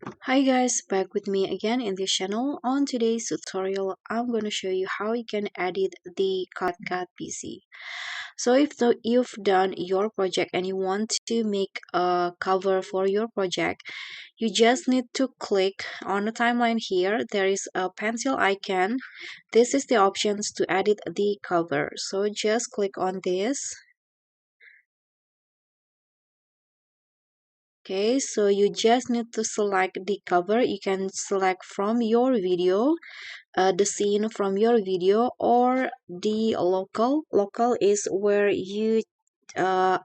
Hi guys, back with me again in this channel. On today's tutorial, I'm going to show you how you can edit the CapCut PC. So you've done your project and you want to make a cover for your project, you just need to click on the timeline here. There is a pencil icon. This is the options to edit the cover. So just click on this. Okay, so you just need to select the cover. You can select from your video, the scene from your video, or the local is where you uh,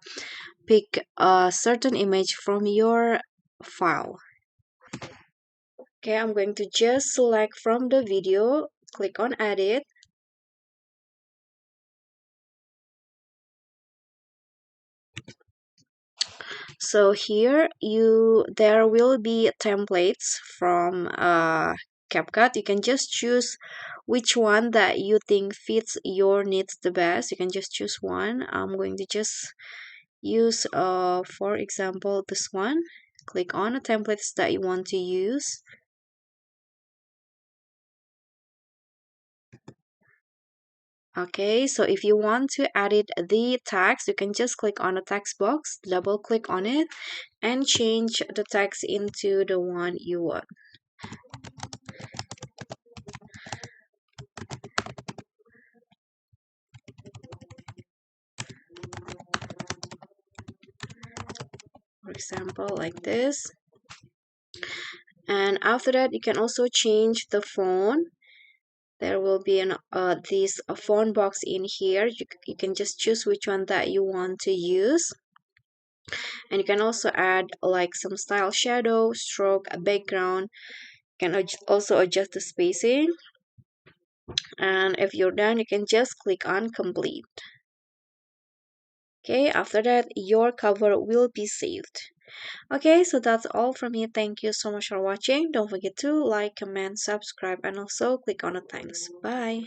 pick a certain image from your file. Okay, I'm going to just select from the video, click on edit. So here there will be templates from CapCut. You can just choose which one that you think fits your needs the best. You can just choose one. I'm going to just use for example this one. Click on the templates that you want to use. Okay, so if you want to edit the text, you can just click on the text box, double click on it, and change the text into the one you want. For example, like this. And after that, you can also change the font. There will be this font box in here. You can just choose which one that you want to use. And you can also add like some style shadow, stroke, a background. You can also adjust the spacing. And if you're done, you can just click on complete. Okay, after that, your cover will be saved. Okay, so that's all from me. Thank you so much for watching. Don't forget to like, comment, subscribe, and also click on the thanks. Bye.